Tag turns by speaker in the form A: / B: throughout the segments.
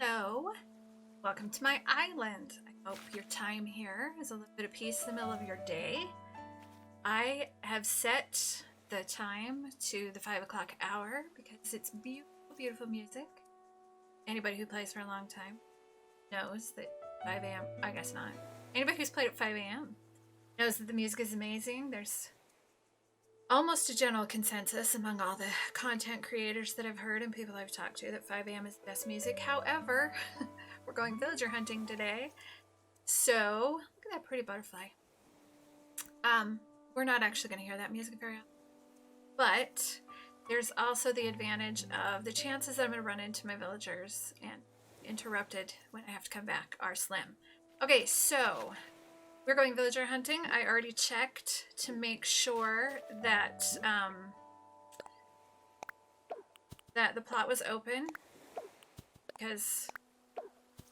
A: Hello, welcome to my island. I hope your time here is a little bit of peace in the middle of your day. I have set the time to the 5 o'clock hour because it's beautiful, beautiful music. Anybody who plays for a long time knows that 5 a.m., I guess not. Anybody who's played at 5 a.m. knows that the music is amazing. There's almost a general consensus among all the content creators that I've heard and people I've talked to that 5 a.m. is the best music. However, we're going villager hunting today. So, look at that pretty butterfly. We're not actually going to hear that music very often. But there's also the advantage of the chances that I'm going to run into my villagers and interrupted when I have to come back are slim. Okay, so we're going villager hunting. I already checked to make sure that that the plot was open because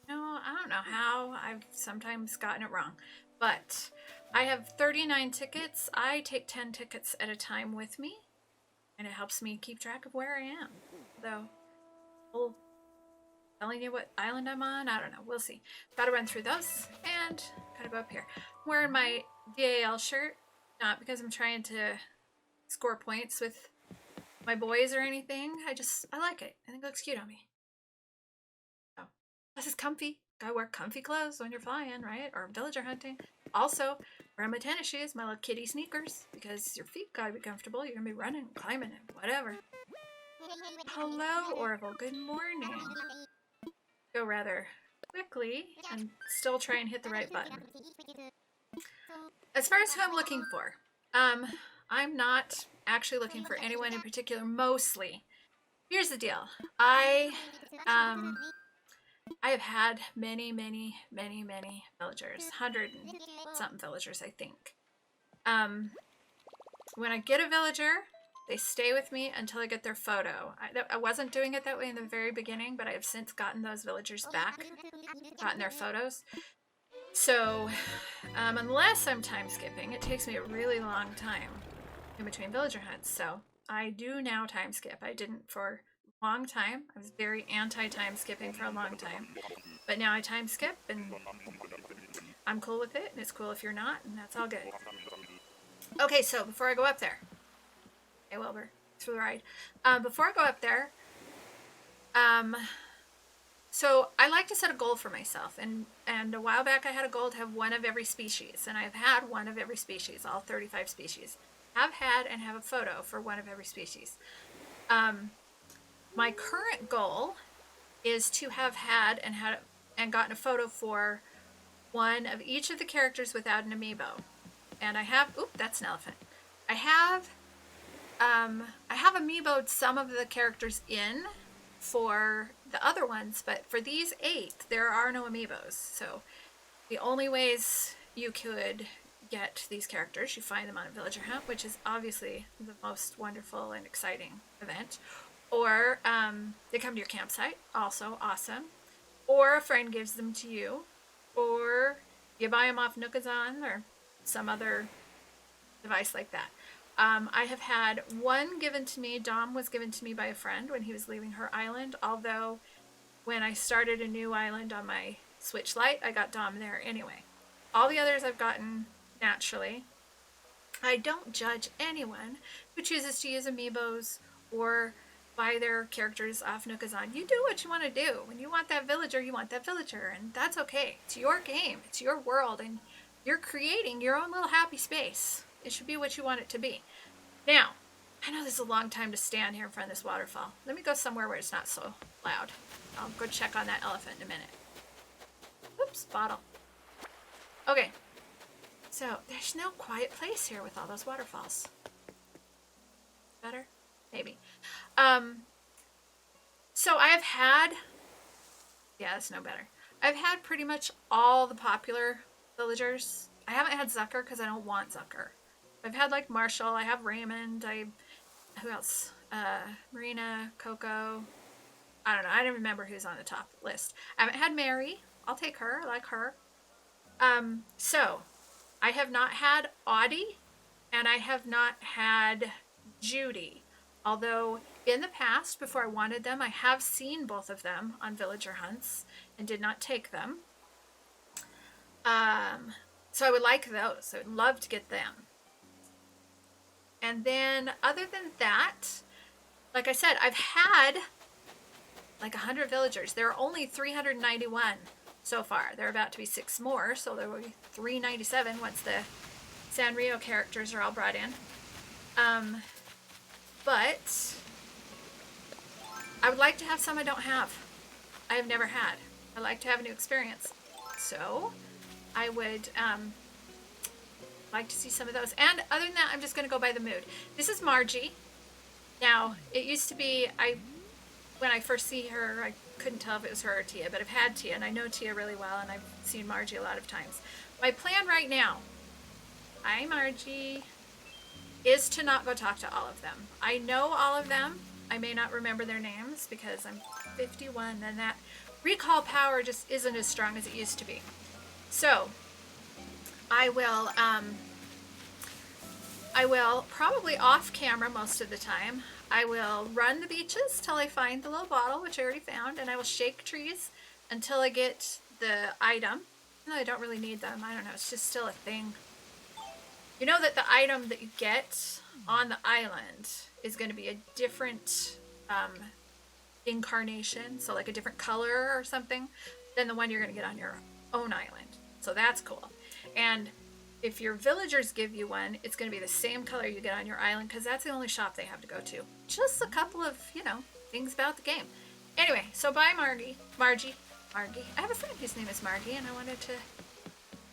A: I don't know how I've sometimes gotten it wrong, but I have 39 tickets. I take 10 tickets at a time with me, and it helps me keep track of where I am. Though, well, telling you what island I'm on, I don't know. We'll see. Gotta run through those and gotta go up here. I'm wearing my DAL shirt, not because I'm trying to score points with my boys or anything. I like it. I think it looks cute on me. So, this is comfy. Gotta wear comfy clothes when you're flying, right? Or villager hunting. Also, wearing my tennis shoes, my little kitty sneakers, because your feet gotta be comfortable. You're gonna be running, climbing, and whatever. Hello, Orville. Good morning. Go rather quickly and still try and hit the right button. As far as who I'm looking for, I'm not actually looking for anyone in particular. Mostly, here's the deal. I have had many villagers, 100 and something villagers, I think. When I get a villager, they stay with me until I get their photo. I wasn't doing it that way in the very beginning, but I have since gotten those villagers back, gotten their photos. So, unless I'm time skipping, it takes me a really long time in between villager hunts. So, I do now time skip. I didn't for a long time. I was very anti-time skipping for a long time. But now I time skip, and I'm cool with it, and it's cool if you're not, and that's all good. Okay, so before I go up there, hey Wilbur, through the ride. Before I go up there, so I like to set a goal for myself, and a while back I had a goal to have one of every species, and I've had one of every species, all 35 species. Have had and have a photo for one of every species. My current goal is to have had and gotten a photo for one of each of the characters without an amiibo. And I have, that's an elephant. I have amiiboed some of the characters in for the other ones, but for these 8, there are no amiibos. So the only ways you could get these characters, you find them on a villager hunt, which is obviously the most wonderful and exciting event. Or they come to your campsite, also awesome. Or a friend gives them to you. Or you buy them off Nookazon or some other device like that. I have had one given to me. Dom was given to me by a friend when he was leaving her island, although when I started a new island on my Switch Lite, I got Dom there anyway. All the others I've gotten naturally. I don't judge anyone who chooses to use amiibos or buy their characters off Nookazon. You do what you want to do. When you want that villager, you want that villager, and that's okay. It's your game. It's your world, and you're creating your own little happy space. It should be what you want it to be. Now, I know this is a long time to stand here in front of this waterfall. Let me go somewhere where it's not so loud. I'll go check on that elephant in a minute. Oops, bottle. Okay. So, there's no quiet place here with all those waterfalls. Better? Maybe. So I have had... Yeah, that's no better. I've had pretty much all the popular villagers. I haven't had Zucker because I don't want Zucker. I've had like Marshall, I have Raymond, who else? Marina, Coco. I don't know, I don't remember who's on the top list. I haven't had Mary. I'll take her, I like her. So, I have not had Audie, and I have not had Judy. Although in the past, before I wanted them, I have seen both of them on villager hunts and did not take them. So I would like those. I would love to get them. And then other than that, like I said, I've had like 100 villagers. There are only 391 so far. There are about to be 6 more, so there will be 397 once the Sanrio characters are all brought in. But I would like to have some I don't have. I have never had. I like to have a new experience. So I would like to see some of those. And other than that, I'm just going to go by the mood. This is Margie. Now, it used to be, when I first see her, I couldn't tell if it was her or Tia, but I've had Tia, and I know Tia really well, and I've seen Margie a lot of times. My plan right now, hi Margie, is to not go talk to all of them. I know all of them. I may not remember their names because I'm 51, and that recall power just isn't as strong as it used to be. So I will probably off camera most of the time. I will run the beaches till I find the little bottle, which I already found, and I will shake trees until I get the item. No, I don't really need them. I don't know. It's just still a thing. You know that the item that you get on the island is going to be a different incarnation, so like a different color or something, than the one you're going to get on your own island. So that's cool. And if your villagers give you one, it's going to be the same color you get on your island, because that's the only shop they have to go to. Just a couple of, things about the game. Anyway, so bye Margie. I have a friend whose name is Margie, and I wanted to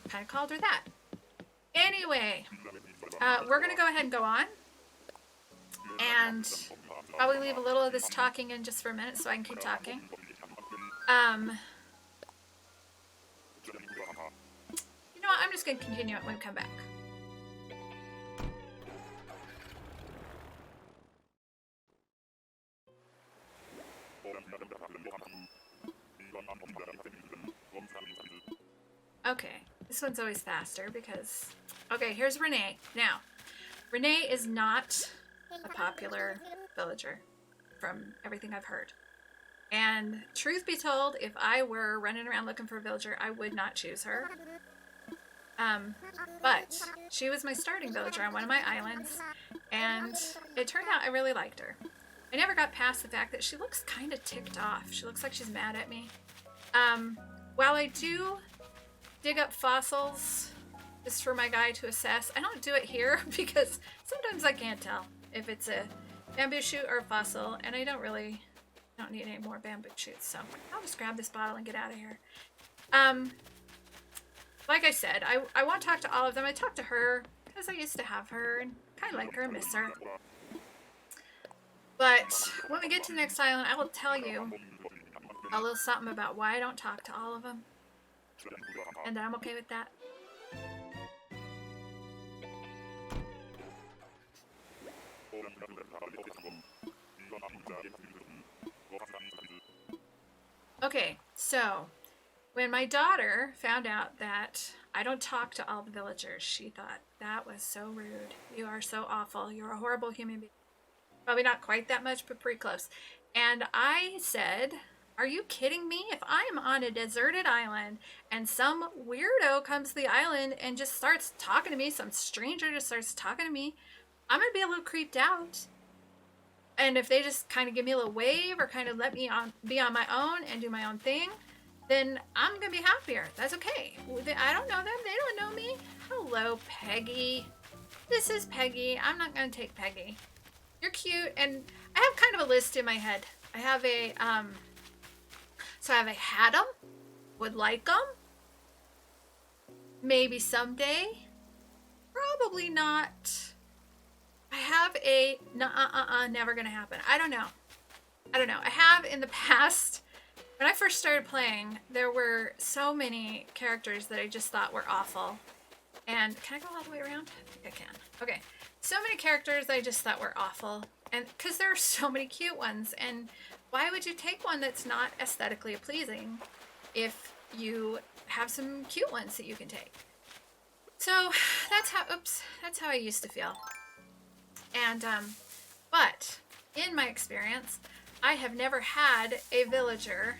A: kind of call her that. Anyway, we're going to go ahead and go on. And probably leave a little of this talking in just for a minute so I can keep talking. You know what? I'm just going to continue it when we come back. Okay, this one's always faster because... Okay, here's Renee. Now, Renee is not a popular villager from everything I've heard. And truth be told, if I were running around looking for a villager, I would not choose her. But she was my starting villager on one of my islands, and it turned out I really liked her. I never got past the fact that she looks kind of ticked off. She looks like she's mad at me. While I do dig up fossils just for my guy to assess, I don't do it here because sometimes I can't tell if it's a bamboo shoot or a fossil, and I don't need any more bamboo shoots, so I'll just grab this bottle and get out of here. Like I said, I won't talk to all of them. I talked to her because I used to have her and kind of like her and miss her. But when we get to the next island, I will tell you a little something about why I don't talk to all of them, and that I'm okay with that. Okay, so when my daughter found out that I don't talk to all the villagers, she thought, that was so rude. You are so awful. You're a horrible human being. Probably not quite that much, but pretty close. And I said, are you kidding me? If I'm on a deserted island and some weirdo comes to the island and just starts talking to me, some stranger just starts talking to me, I'm going to be a little creeped out. And if they just kind of give me a little wave or kind of let me be on my own and do my own thing, then I'm going to be happier. That's okay. I don't know them. They don't know me. Hello, Peggy. This is Peggy. I'm not going to take Peggy. You're cute. And I have kind of a list in my head. I have a, so I have a had 'em, would like 'em, maybe someday, probably not. I have a never gonna happen. I don't know. I have in the past, when I first started playing, there were so many characters that I just thought were awful. And can I go all the way around? I think I can. Okay. So many characters I just thought were awful. And because there are so many cute ones. And why would you take one that's not aesthetically pleasing if you have some cute ones that you can take? So that's how I used to feel. And, but in my experience, I have never had a villager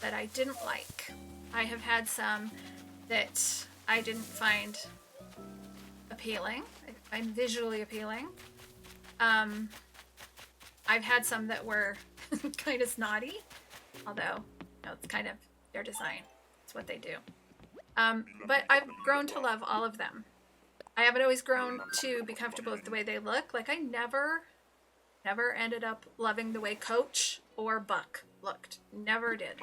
A: that I didn't like. I have had some that I didn't find appealing. I find visually appealing. I've had some that were kind of snotty, although it's kind of their design. It's what they do. But I've grown to love all of them. I haven't always grown to be comfortable with the way they look. Like I never ended up loving the way Coach or Buck looked. Never did.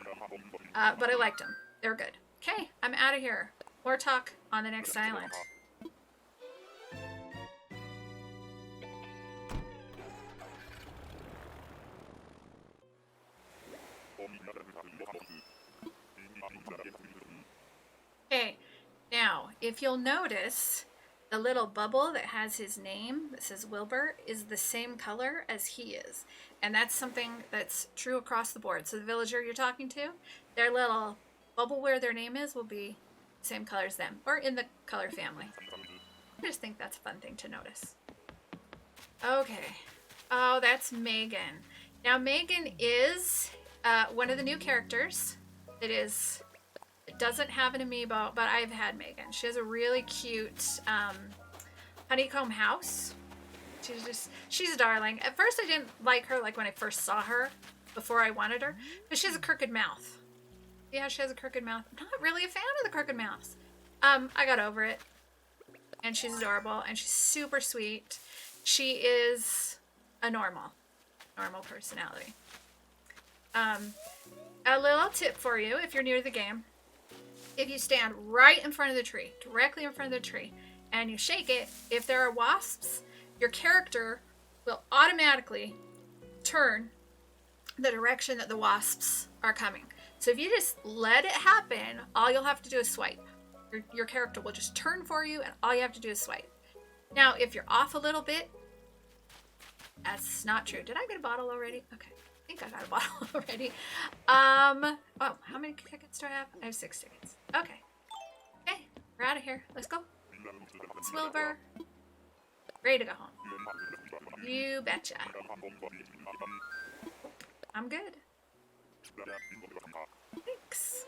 A: But I liked them. They were good. Okay, I'm out of here. More talk on the next island. Okay, now, if you'll notice, the little bubble that has his name, that says Wilbur, is the same color as he is. And that's something that's true across the board. So the villager you're talking to, their little bubble where their name is will be the same color as them, or in the color family. I just think that's a fun thing to notice. Okay. Oh, that's Megan. Now, Megan is one of the new characters. It doesn't have an amiibo, but I've had Megan. She has a really cute honeycomb house. She's a darling. At first I didn't like her like when I first saw her, before I wanted her, but she has a crooked mouth. Yeah, she has a crooked mouth. I'm not really a fan of the crooked mouths. I got over it. And she's adorable, and she's super sweet. She is a normal personality. A little tip for you if you're new to the game. If you stand right in front of the tree, directly in front of the tree, and you shake it, if there are wasps, your character will automatically turn the direction that the wasps are coming. So if you just let it happen, all you'll have to do is swipe. Your character will just turn for you, and all you have to do is swipe. Now, if you're off a little bit, that's not true. Did I get a bottle already? Okay. I think I got a bottle already. Oh, how many tickets do I have? I have 6 tickets. Okay. Okay, we're out of here. Let's go. It's Wilbur. Ready to go home. You betcha. I'm good. Thanks.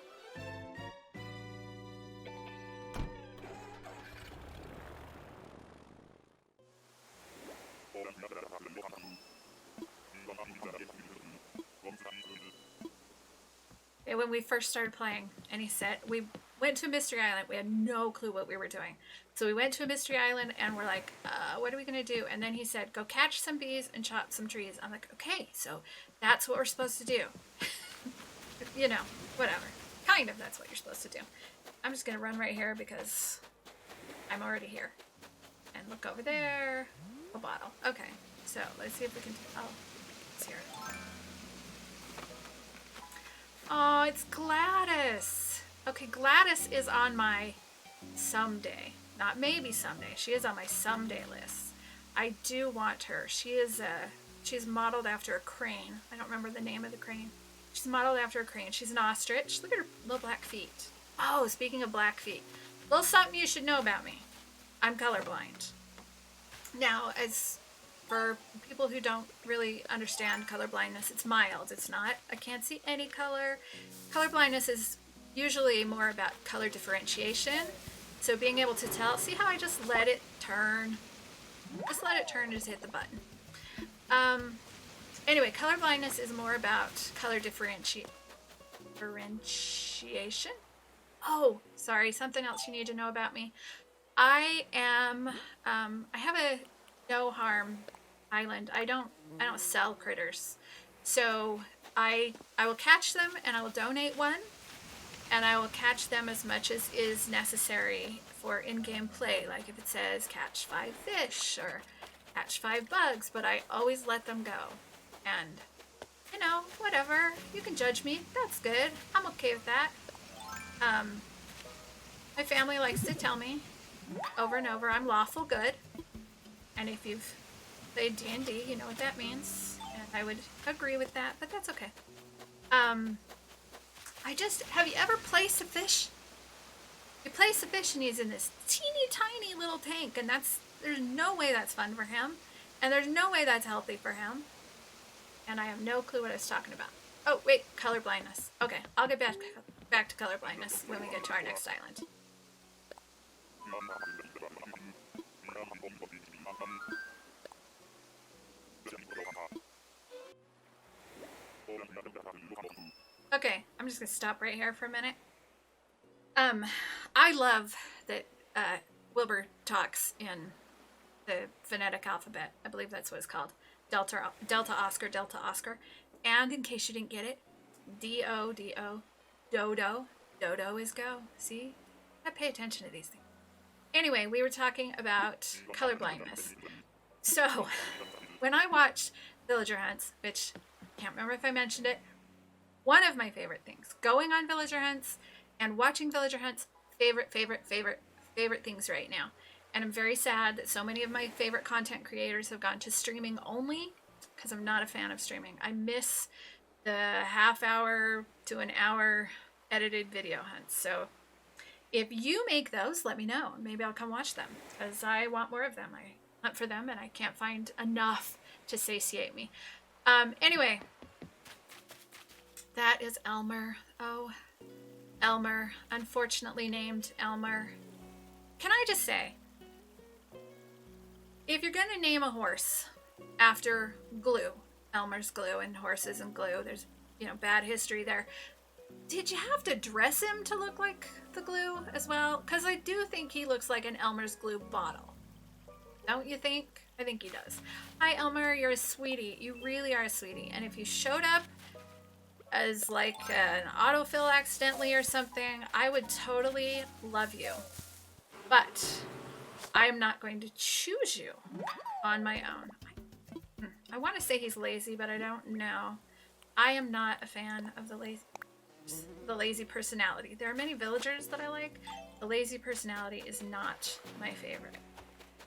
A: When we first started playing, and he said, we went to a mystery island. We had no clue what we were doing. So we went to a mystery island, and we're like, what are we going to do? And then he said, go catch some bees and chop some trees. I'm like, okay, so that's what we're supposed to do. You know, whatever. Kind of that's what you're supposed to do. I'm just going to run right here because I'm already here. And look over there. A bottle. Okay, so let's see if we can... Oh, it's here. Oh, it's Gladys. Okay, Gladys is on my someday. Not maybe someday. She is on my someday list. I do want her. She's modeled after a crane. I don't remember the name of the crane. She's modeled after a crane. She's an ostrich. Look at her little black feet. Oh, speaking of black feet. A little something you should know about me. I'm colorblind. Now, as for people who don't really understand colorblindness, it's mild. It's not, I can't see any color. Colorblindness is usually more about color differentiation. So being able to tell, see how I just let it turn? Just let it turn and just hit the button. Anyway, colorblindness is more about color differentiation. Oh, sorry, something else you need to know about me. I have a no harm island. I don't sell critters. So I will catch them and I will donate one, and I will catch them as much as is necessary for in-game play. Like if it says catch 5 fish or catch 5 bugs, but I always let them go. And you know, whatever. You can judge me. That's good. I'm okay with that. My family likes to tell me over and over I'm lawful good. And if you've played D&D, you know what that means. And I would agree with that, but that's okay. Have you ever placed a fish? You place a fish and he's in this teeny tiny little tank, and there's no way that's fun for him. And there's no way that's healthy for him. And I have no clue what I was talking about. Oh, wait, color blindness. Okay, I'll get back to color blindness when we get to our next island. Okay, I'm just gonna stop right here for a minute. I love that Wilbur talks in the phonetic alphabet. I believe that's what it's called. Delta Oscar, Delta Oscar. And in case you didn't get it, D-O, dodo. Dodo is go. See? I pay attention to these things. Anyway, we were talking about color blindness. So, when I watched Villager Hunts, which I can't remember if I mentioned it, one of my favorite things, going on Villager Hunts and watching Villager Hunts, favorite things right now. And I'm very sad that so many of my favorite content creators have gone to streaming only, because I'm not a fan of streaming. I miss the half-hour to an hour edited video hunts. So if you make those, let me know. Maybe I'll come watch them, because I want more of them. I hunt for them, and I can't find enough to satiate me. Anyway, that is Elmer. Oh, Elmer. Unfortunately named Elmer. Can I just say, if you're going to name a horse after glue, Elmer's glue and horses and glue, there's, bad history there. Did you have to dress him to look like the glue as well? Because I do think he looks like an Elmer's glue bottle. Don't you think? I think he does. Hi, Elmer. You're a sweetie. You really are a sweetie. And if you showed up as like an autofill accidentally or something, I would totally love you. But I'm not going to choose you on my own. I want to say he's lazy, but I don't know. I am not a fan of the lazy personality. There are many villagers that I like. The lazy personality is not my favorite.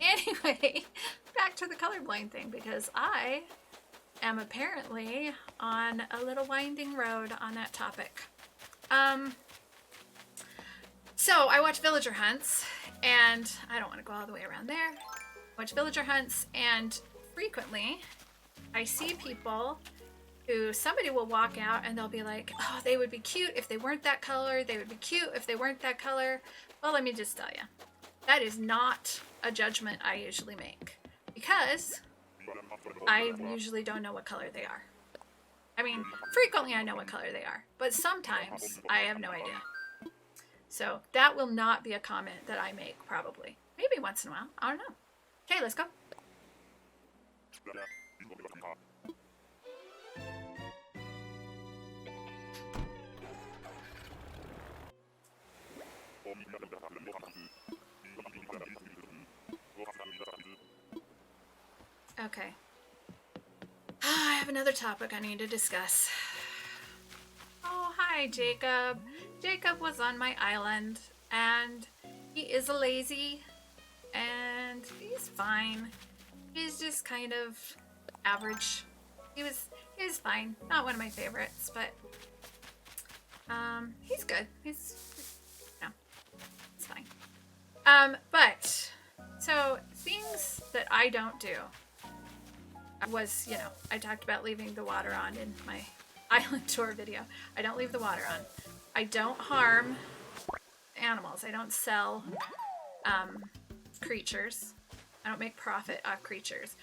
A: Anyway, back to the colorblind thing, because I am apparently on a little winding road on that topic. So I watch Villager Hunts, and I don't want to go all the way around there. Watch Villager Hunts, and frequently I see people who somebody will walk out and they'll be like, oh, they would be cute if they weren't that color. They would be cute if they weren't that color. Well, let me just tell you, that is not a judgment I usually make, because I usually don't know what color they are. I mean, frequently I know what color they are, but sometimes I have no idea. So that will not be a comment that I make, probably. Maybe once in a while. I don't know. Okay, let's go. Okay. I have another topic I need to discuss. Oh, hi, Jacob. Jacob was on my island, and he is a lazy, and he's fine. He's just kind of average. He was fine. Not one of my favorites, but he's good. He's fine. But so things that I don't do was, I talked about leaving the water on in my island tour video. I don't leave the water on. I don't harm animals. I don't sell creatures. I don't make profit off creatures.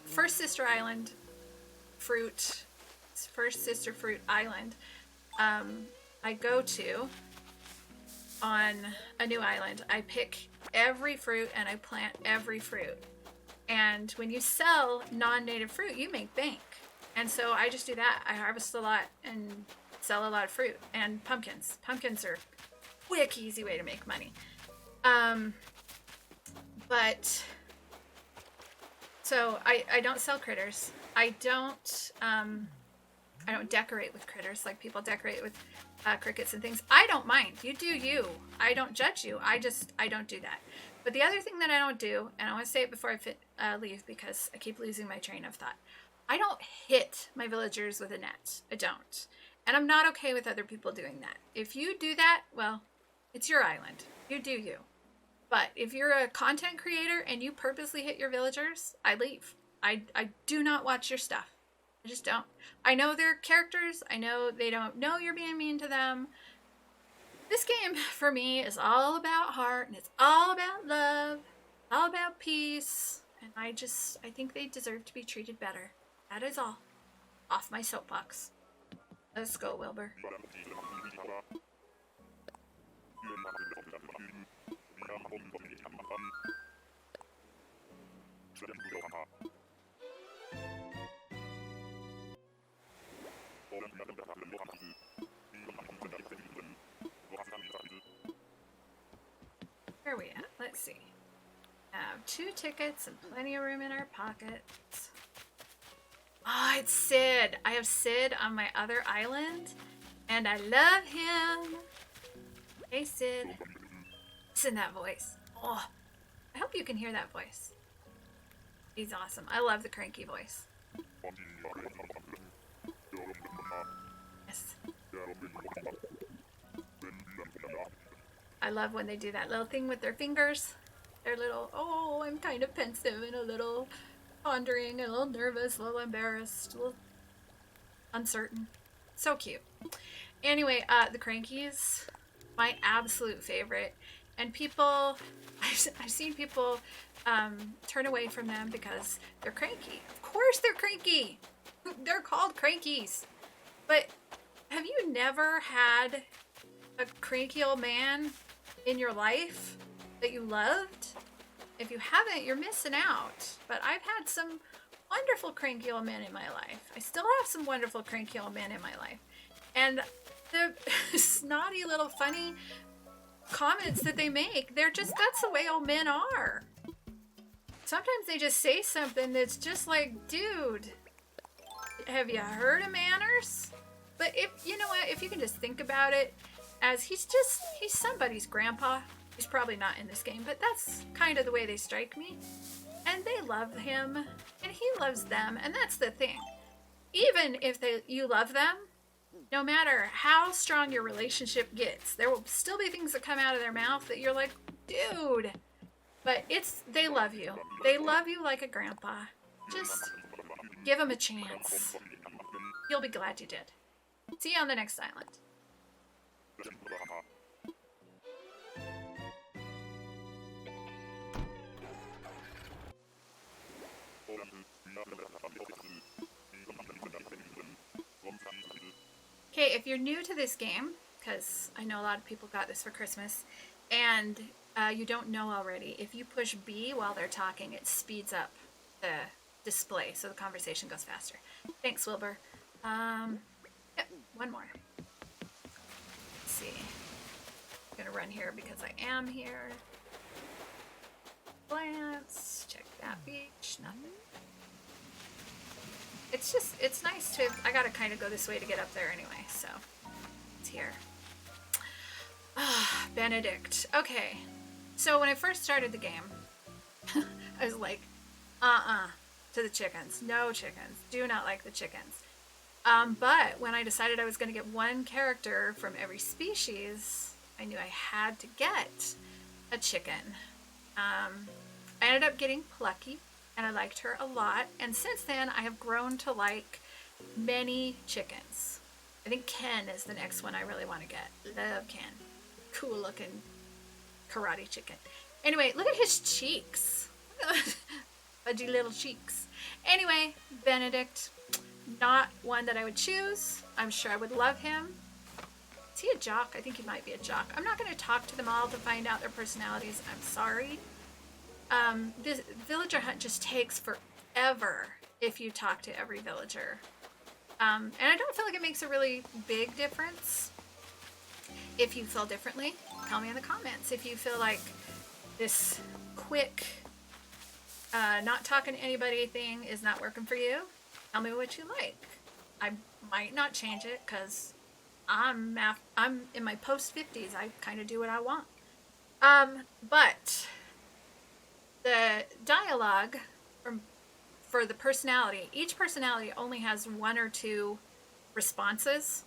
A: First Sister Fruit Island, I go to on a new island. I pick every fruit and I plant every fruit. And when you sell non-native fruit, you make bank. And so I just do that. I harvest a lot and sell a lot of fruit and pumpkins. Pumpkins are a quick, easy way to make money. But so I don't sell critters. I don't decorate with critters like people decorate with crickets and things. I don't mind. You do you. I don't judge you. I don't do that. But the other thing that I don't do, and I want to say it before I leave because I keep losing my train of thought. I don't hit my villagers with a net. I don't. And I'm not okay with other people doing that. If you do that, well, it's your island. You do you. But if you're a content creator and you purposely hit your villagers, I leave. I do not watch your stuff. I just don't. I know they're characters. I know they don't know you're being mean to them. This game, for me, is all about heart, and it's all about love, all about peace, and I think they deserve to be treated better. That is all. Off my soapbox. Let's go, Wilbur. Where are we at? Let's see. Have 2 tickets and plenty of room in our pockets. Oh, it's Sid. I have Sid on my other island, and I love him. Hey, Sid. Listen to that voice. Oh, I hope you can hear that voice. He's awesome. I love the cranky voice. Yes. I love when they do that little thing with their fingers. They're little, oh, I'm kind of pensive and a little pondering, a little nervous, a little embarrassed, a little uncertain. So cute. Anyway, the Crankies, my absolute favorite. And people, I've seen people turn away from them because they're cranky. Of course they're cranky. They're called Crankies. But have you never had a cranky old man in your life that you loved? If you haven't, you're missing out. But I've had some wonderful cranky old men in my life. I still have some wonderful cranky old men in my life. And the snotty little funny comments that they make, that's the way old men are. Sometimes they just say something that's just like, dude, have you heard of manners? But if, you know what, if you can just think about it as he's somebody's grandpa. He's probably not in this game, but that's kind of the way they strike me. And they love him, and he loves them, and that's the thing. Even if you love them, no matter how strong your relationship gets, there will still be things that come out of their mouth that you're like, dude. But they love you. They love you like a grandpa. Just give them a chance. You'll be glad you did. See you on the next island. Okay, if you're new to this game, because I know a lot of people got this for Christmas, and you don't know already, if you push B while they're talking, it speeds up the display, so the conversation goes faster. Thanks, Wilbur. Yep, one more. Let's see. I'm gonna run here because I am here. Glance, check that beach, nothing. It's nice to, I gotta kind of go this way to get up there anyway, so it's here. Ah, Benedict. Okay, so when I first started the game, I was like, to the chickens. No chickens. Do not like the chickens. But when I decided I was going to get one character from every species, I knew I had to get a chicken. I ended up getting Plucky, and I liked her a lot. And since then, I have grown to like many chickens. I think Ken is the next one I really want to get. Love Ken. Cool looking karate chicken. Anyway, look at his cheeks. Fudgy little cheeks. Anyway, Benedict. Not one that I would choose. I'm sure I would love him. Is he a jock? I think he might be a jock. I'm not going to talk to them all to find out their personalities. I'm sorry. This villager hunt just takes forever if you talk to every villager. And I don't feel like it makes a really big difference. If you feel differently, tell me in the comments. If you feel like this quick, not talking to anybody thing is not working for you, tell me what you like. I might not change it because I'm in my post-50s. I kind of do what I want. But the dialogue for the personality, each personality only has 1 or 2 responses.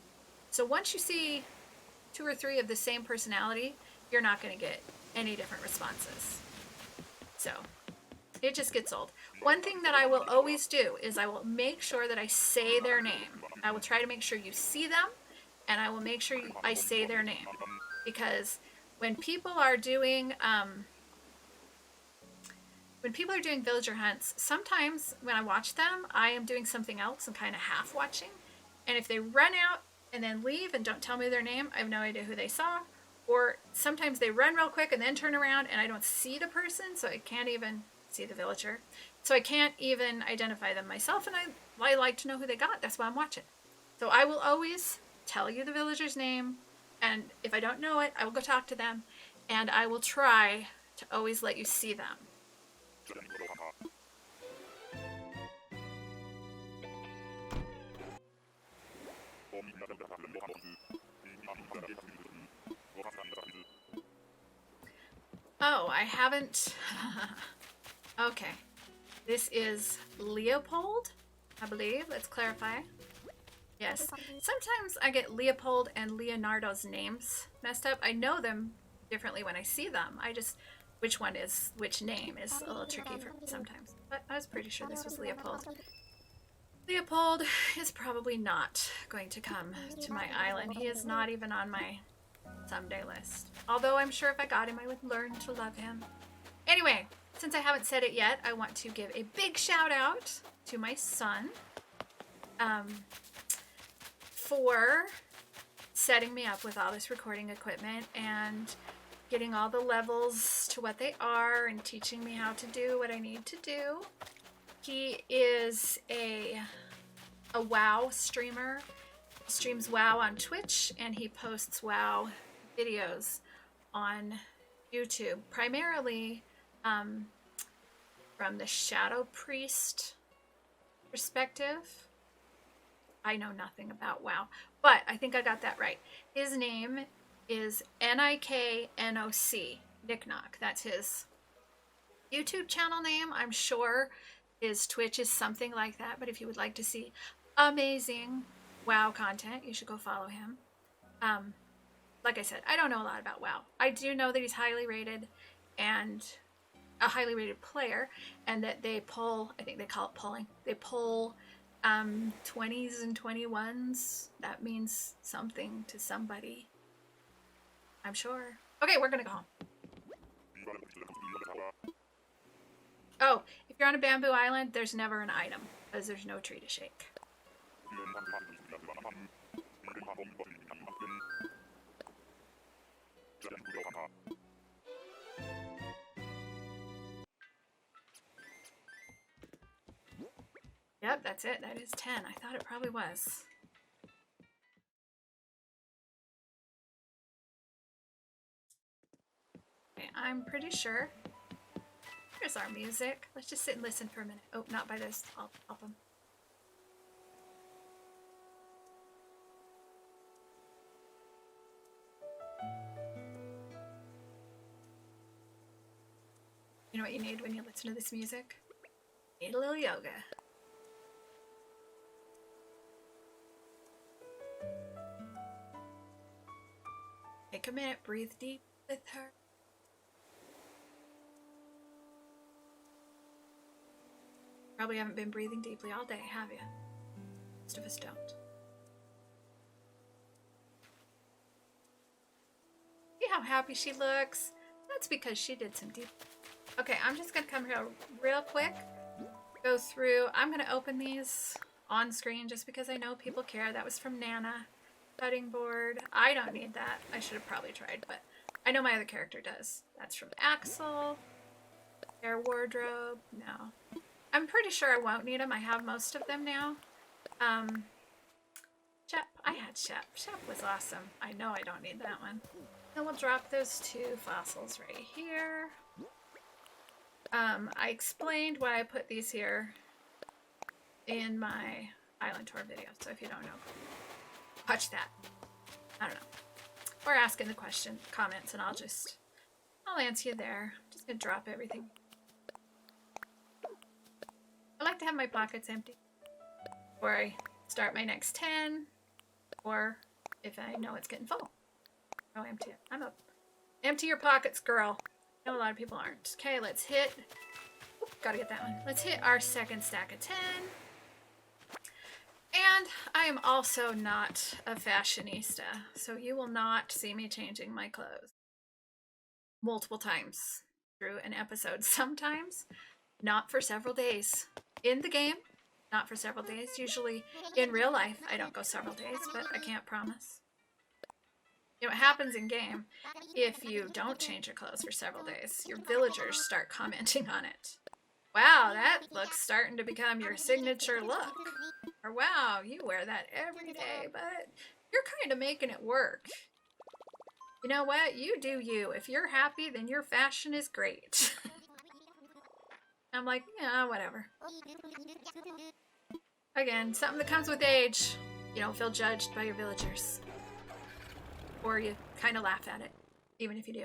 A: So once you see 2 or 3 of the same personality, you're not going to get any different responses. So it just gets old. One thing that I will always do is I will make sure that I say their name. I will try to make sure you see them, and I will make sure I say their name. Because when people are doing villager hunts, sometimes when I watch them, I am doing something else and kind of half watching. And if they run out and then leave and don't tell me their name, I have no idea who they saw. Or sometimes they run real quick and then turn around and I don't see the person, so I can't even see the villager. So I can't even identify them myself, and I like to know who they got. That's why I'm watching. So I will always tell you the villager's name, and if I don't know it, I will go talk to them, and I will try to always let you see them. Oh, I haven't. Okay. This is Leopold, I believe. Let's clarify. Yes. Sometimes I get Leopold and Leonardo's names messed up. I know them differently when I see them. Which one is which name is a little tricky for me sometimes. But I was pretty sure this was Leopold. Leopold is probably not going to come to my island. He is not even on my someday list. Although I'm sure if I got him, I would learn to love him. Anyway, since I haven't said it yet, I want to give a big shout out to my son for setting me up with all this recording equipment and getting all the levels to what they are and teaching me how to do what I need to do. He is a WoW streamer. He streams WoW on Twitch, and he posts WoW videos on YouTube, primarily from the Shadow Priest perspective. I know nothing about WoW, but I think I got that right. His name is Niknoc, Nicknock. That's his YouTube channel name. I'm sure his Twitch is something like that, but if you would like to see amazing WoW content, you should go follow him. Like I said, I don't know a lot about WoW. I do know that he's highly rated and a highly rated player, and that they pull, I think they call it pulling, they pull 20s and 21s. That means something to somebody, I'm sure. Okay, we're gonna go home. Oh, if you're on a bamboo island, there's never an item, because there's no tree to shake. Yep, that's it. That is 10. I thought it probably was. Okay, I'm pretty sure. Here's our music. Let's just sit and listen for a minute. Oh, not by this. I'll help him. You know what you need when you listen to this music? You need a little yoga. Take a minute, breathe deep with her. Probably haven't been breathing deeply all day, have you? Most of us don't. See how happy she looks? That's because she did some deep. Okay, I'm just gonna come here real quick, go through. I'm gonna open these on screen just because I know people care. That was from Nana. Cutting board. I don't need that. I should have probably tried, but I know my other character does. That's from Axel. Hair wardrobe. No. I'm pretty sure I won't need them. I have most of them now. Shep. I had Shep. Shep was awesome. I know I don't need that one. Then we'll drop those two fossils right here. I explained why I put these here in my Island Tour video, so if you don't know, watch that. I don't know. Or ask in the comments, and I'll answer you there. I'm just gonna drop everything. I like to have my pockets empty before I start my next 10, or if I know it's getting full, I'll empty it. I'm a Empty your pockets, girl. I know a lot of people aren't. Okay, let's hit... Oop, gotta get that one. Let's hit our second stack of 10. And I am also not a fashionista, so you will not see me changing my clothes multiple times through an episode. Sometimes, not for several days. In the game, not for several days. Usually in real life, I don't go several days, but I can't promise. You know, it happens in game. If you don't change your clothes for several days, your villagers start commenting on it. Wow, that looks starting to become your signature look. Or wow, you wear that every day, but you're kind of making it work. You know what? You do you. If you're happy, then your fashion is great. I'm like, yeah, whatever. Again, something that comes with age. You don't feel judged by your villagers. Or you kind of laugh at it, even if you do.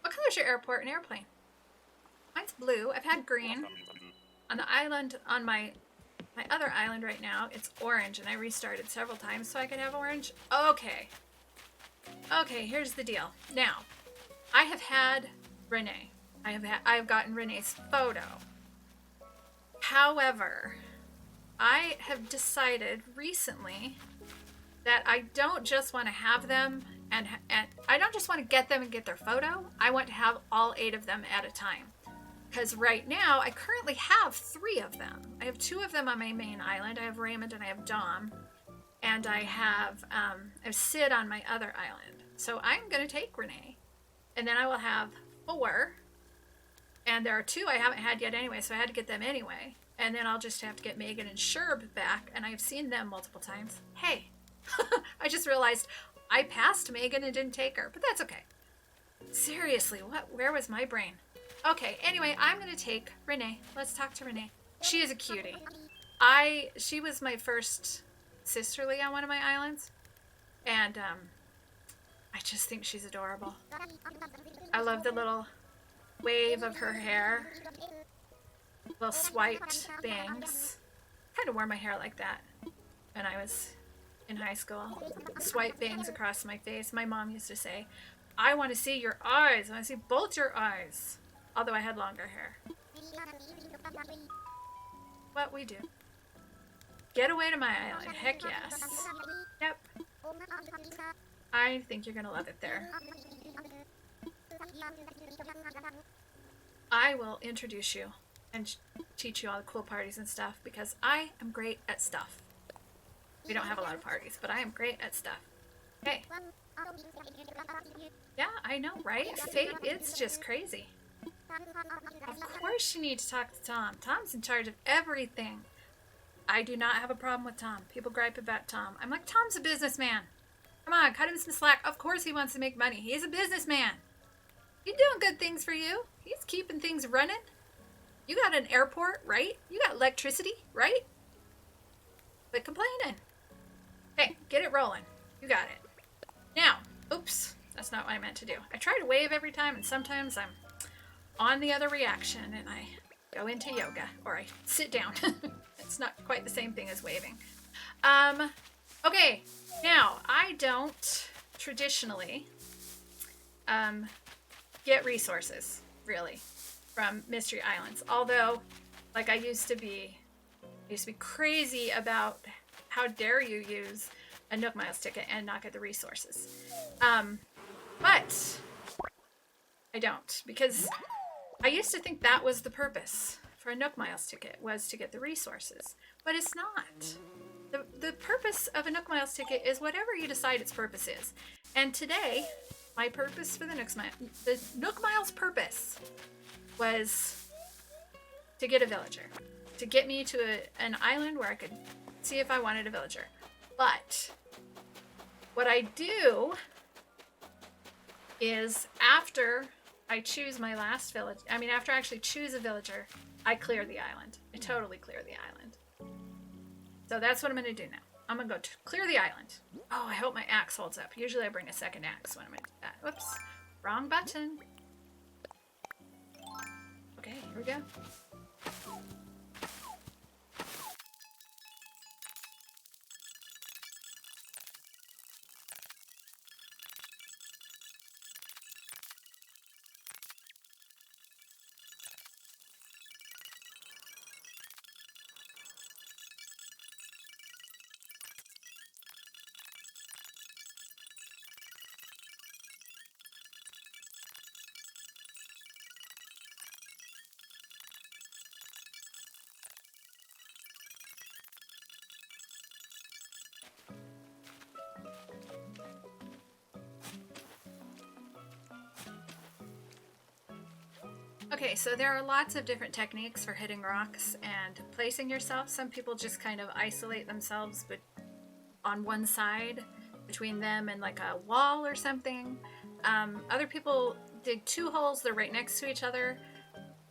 A: What color is your airport and airplane? Mine's blue. I've had green. On the island, on my other island right now, it's orange, and I restarted several times so I could have orange. Okay. Okay, here's the deal. Now, I have had Renee. I have gotten Renee's photo. However, I have decided recently that I don't just want to have them and I don't just want to get them and get their photo. I want to have all 8 of them at a time. Because right now, I currently have 3 of them. I have 2 of them on my main island. I have Raymond and I have Dom. And I have Sid on my other island. So I'm going to take Renee. And then I will have 4. And there are 2 I haven't had yet anyway, so I had to get them anyway. And then I'll just have to get Megan and Sherb back. And I've seen them multiple times. Hey, I just realized I passed Megan and didn't take her. But that's okay. Seriously, where was my brain? Okay, anyway, I'm going to take Renee. Let's talk to Renee. She is a cutie. She was my first sisterly on one of my islands. And I just think she's adorable. I love the little wave of her hair. Little swiped bangs. Kind of wore my hair like that when I was in high school. Swipe bangs across my face. My mom used to say, I want to see your eyes. I want to see both your eyes. Although I had longer hair. What we do. Get away to my island. Heck yes. Yep. I think you're going to love it there. I will introduce you and teach you all the cool parties and stuff because I am great at stuff. We don't have a lot of parties, but I am great at stuff. Hey. Yeah, I know, right? Fate, it's just crazy. Of course you need to talk to Tom. Tom's in charge of everything. I do not have a problem with Tom. People gripe about Tom. I'm like, Tom's a businessman. Come on, cut him some slack. Of course he wants to make money. He's a businessman. He's doing good things for you. He's keeping things running. You got an airport, right? You got electricity, right? Quit complaining. Hey, get it rolling. You got it. Now, oops, that's not what I meant to do. I try to wave every time, and sometimes I'm on the other reaction, and I go into yoga, or I sit down. It's not quite the same thing as waving. Okay, now, I don't traditionally get resources, really, from Mystery Islands. Although, like, I used to be crazy about how dare you use a Nook Miles ticket and not get the resources. But I don't, because I used to think that was the purpose for a Nook Miles ticket, was to get the resources. But it's not. The purpose of a Nook Miles ticket is whatever you decide its purpose is. And today, my purpose for the Nook Miles purpose was to get a villager. To get me to an island where I could see if I wanted a villager. But what I do is after I choose my last village, after I actually choose a villager, I clear the island. I totally clear the island. So that's what I'm going to do now. I'm going to go clear the island. Oh, I hope my axe holds up. Usually I bring a second axe when I'm going to do that. Whoops. Wrong button. Okay, here we go. Okay, so there are lots of different techniques for hitting rocks and placing yourself. Some people just kind of isolate themselves, but on one side between them and like a wall or something. Other people dig 2 holes, they're right next to each other.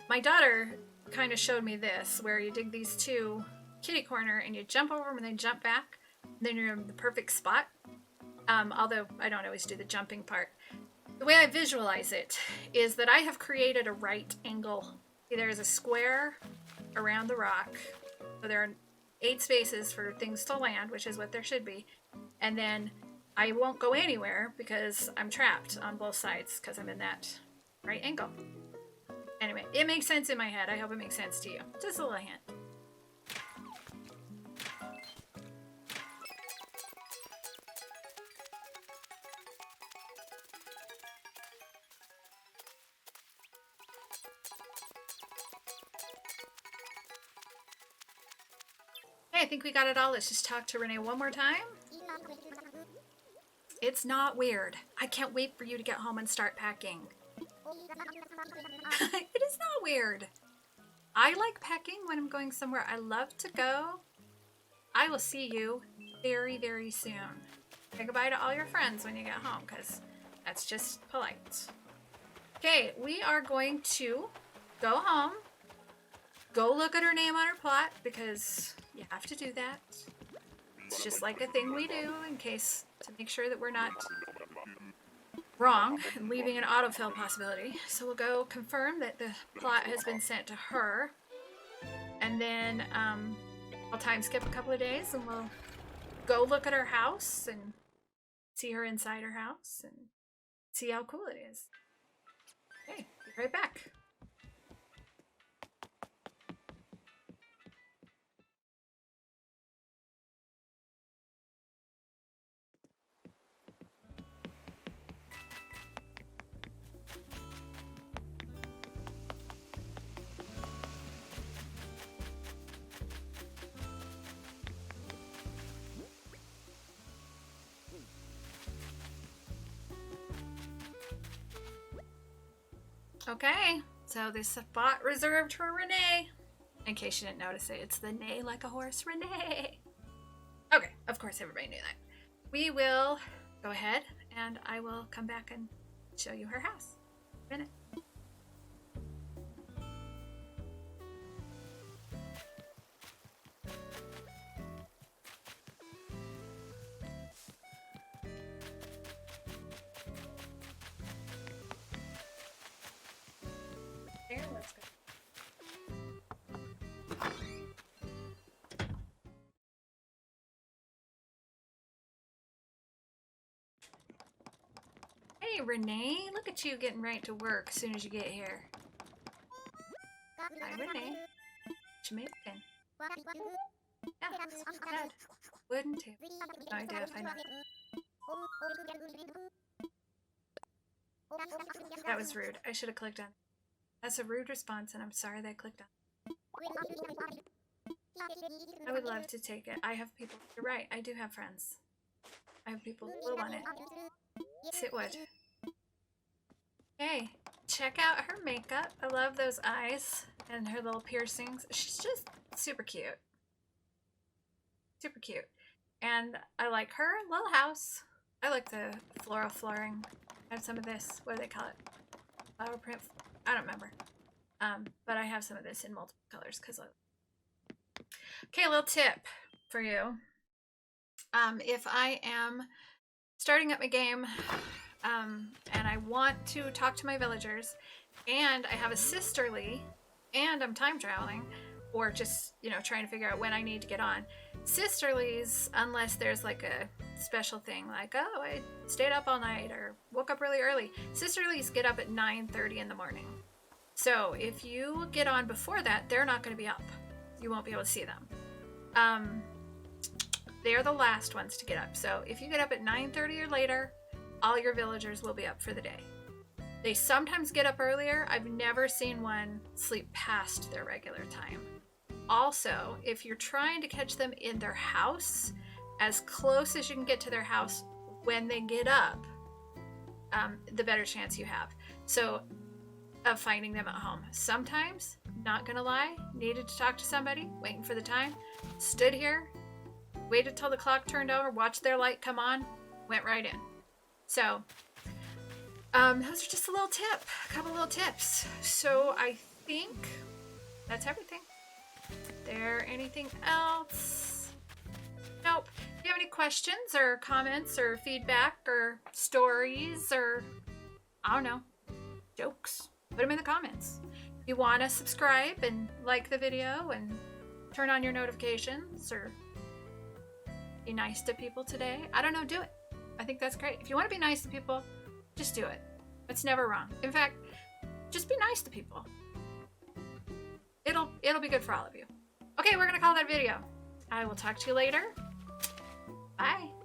A: My daughter kind of showed me this, where you dig these 2 kitty corner and you jump over them and then jump back. Then you're in the perfect spot. Although I don't always do the jumping part. The way I visualize it is that I have created a right angle. There is a square around the rock. So there are 8 spaces for things to land, which is what there should be. And then I won't go anywhere because I'm trapped on both sides because I'm in that right angle. Anyway, it makes sense in my head. I hope it makes sense to you. Just a little hint. I think we got it all. Let's just talk to Renee one more time. It's not weird. I can't wait for you to get home and start packing. It is not weird. I like packing when I'm going somewhere I love to go. I will see you very, very soon. Say goodbye to all your friends when you get home, because that's just polite. Okay, we are going to go home. Go look at her name on her plot, because you have to do that. It's just like a thing we do in case to make sure that we're not wrong and leaving an autofill possibility. So we'll go confirm that the plot has been sent to her. And then I'll time skip a couple of days and we'll go look at her house and see her inside her house and see how cool it is. Okay, be right back. Okay, so this spot reserved for Renee. In case you didn't notice it, it's the neigh like a horse, Renee. Okay, of course everybody knew that. We will go ahead and I will come back and show you her house in a minute. There, let's go. Hey, Renee, look at you getting right to work as soon as you get here. Hi, Renee. What you making? Yeah, that's good. Wooden table. No idea if I know. That was rude. I should have clicked on. That's a rude response, and I'm sorry that I clicked on. I would love to take it. I have people. You're right. I do have friends. I have people who will want it. Yes, it would. Hey, check out her makeup. I love those eyes and her little piercings. She's just super cute. Super cute. And I like her little house. I like the floral flooring. I have some of this. What do they call it? Flower print. I don't remember. But I have some of this in multiple colors because Okay, a little tip for you. If I am starting up my game and I want to talk to my villagers and I have a sisterly and I'm time traveling or just, you know, trying to figure out when I need to get on. Sisterlies, unless there's like a special thing like, oh, I stayed up all night or woke up really early. Sisterlies get up at 9:30 in the morning. So if you get on before that, they're not going to be up. You won't be able to see them. They're the last ones to get up. So if you get up at 9:30 or later, all your villagers will be up for the day. They sometimes get up earlier. I've never seen one sleep past their regular time. Also, if you're trying to catch them in their house, as close as you can get to their house when they get up, the better chance you have. So of finding them at home. Sometimes, not gonna lie, needed to talk to somebody, waiting for the time, stood here, waited till the clock turned over, watched their light come on, went right in. So, those are just a couple little tips. So I think that's everything. There anything else? Nope. If you have any questions or comments or feedback or stories or, I don't know, jokes, put them in the comments. If you want to subscribe and like the video and turn on your notifications or be nice to people today, I don't know, do it. I think that's great. If you want to be nice to people, just do it. It's never wrong. In fact, just be nice to people. It'll be good for all of you. Okay, we're gonna call that a video. I will talk to you later. Bye.